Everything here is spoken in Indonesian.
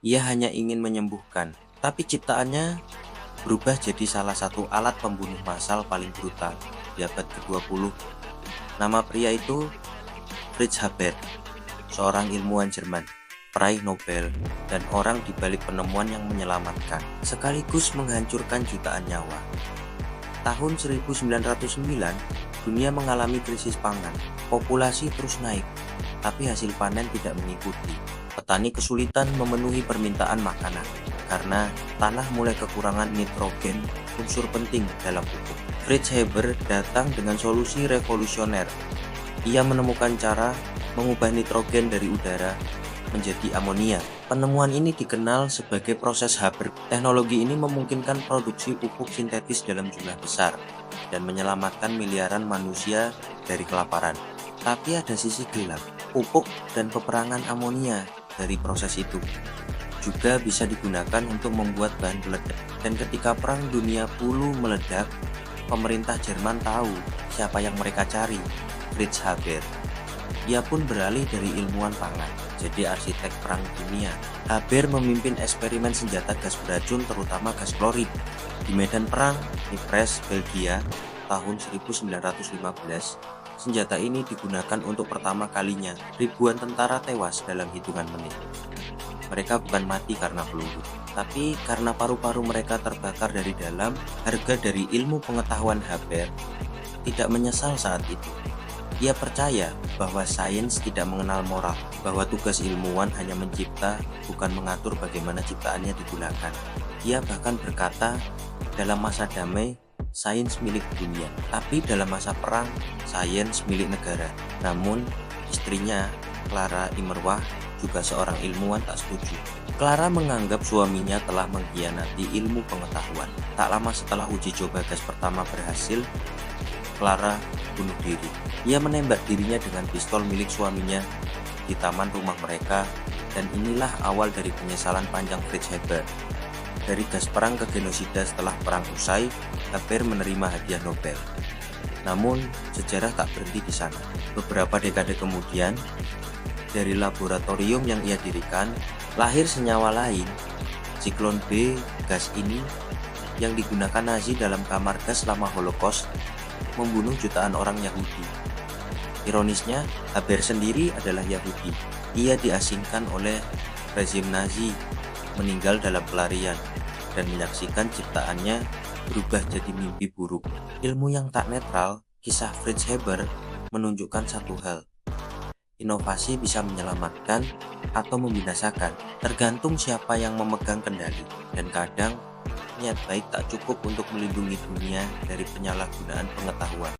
Ia hanya ingin menyembuhkan, tapi ciptaannya berubah jadi salah satu alat pembunuh massal paling brutal di abad ke-20. Nama pria itu Fritz Haber, seorang ilmuwan Jerman, peraih Nobel, dan orang di balik penemuan yang menyelamatkan, sekaligus menghancurkan jutaan nyawa. Tahun 1909, dunia mengalami krisis pangan. Populasi terus naik, tapi hasil panen tidak mengikuti. Petani kesulitan memenuhi permintaan makanan karena tanah mulai kekurangan nitrogen, unsur penting dalam pupuk. Fritz Haber datang dengan solusi revolusioner. Ia menemukan cara mengubah nitrogen dari udara menjadi amonia. Penemuan ini dikenal sebagai proses Haber. Teknologi ini memungkinkan produksi pupuk sintetis dalam jumlah besar dan menyelamatkan miliaran manusia dari kelaparan. Tapi ada sisi gelap. Pupuk dan peperangan amonia dari proses itu juga bisa digunakan untuk membuat bahan peledak. Dan ketika Perang Dunia Puluh meledak, pemerintah Jerman tahu siapa yang mereka cari, Fritz Haber. Ia pun beralih dari ilmuwan pangan jadi arsitek perang dunia. Haber memimpin eksperimen senjata gas beracun, terutama gas klorid. Di medan perang Ypres, Belgia, tahun 1915, senjata ini digunakan untuk pertama kalinya. Ribuan tentara tewas dalam hitungan menit. Mereka bukan mati karena peluru, tapi karena paru-paru mereka terbakar dari dalam. Harga dari ilmu pengetahuan Haber tidak menyesal saat itu. Ia percaya bahwa sains tidak mengenal moral, bahwa tugas ilmuwan hanya mencipta, bukan mengatur bagaimana ciptaannya digunakan. Ia bahkan berkata, dalam masa damai, sains milik dunia, tapi dalam masa perang, sains milik negara. Namun, istrinya, Clara Immerwahr, juga seorang ilmuwan, tak setuju. Clara menganggap suaminya telah mengkhianati ilmu pengetahuan. Tak lama setelah uji coba gas pertama berhasil, Clara bunuh diri. Ia menembak dirinya dengan pistol milik suaminya di taman rumah mereka, dan inilah awal dari penyesalan panjang Fritz Haber. Dari gas perang ke genosida setelah perang usai, Haber menerima hadiah Nobel. Namun, sejarah tak berhenti di sana. Beberapa dekade kemudian, dari laboratorium yang ia dirikan, lahir senyawa lain, siklon B. Gas ini yang digunakan Nazi dalam kamar gas selama Holocaust membunuh jutaan orang Yahudi. Ironisnya, Haber sendiri adalah Yahudi. Ia diasingkan oleh rezim Nazi, meninggal dalam pelarian, dan menyaksikan ciptaannya berubah jadi mimpi buruk. Ilmu yang tak netral, kisah Fritz Haber menunjukkan satu hal. Inovasi bisa menyelamatkan atau membinasakan, tergantung siapa yang memegang kendali. Dan kadang, niat baik tak cukup untuk melindungi dunia dari penyalahgunaan pengetahuan.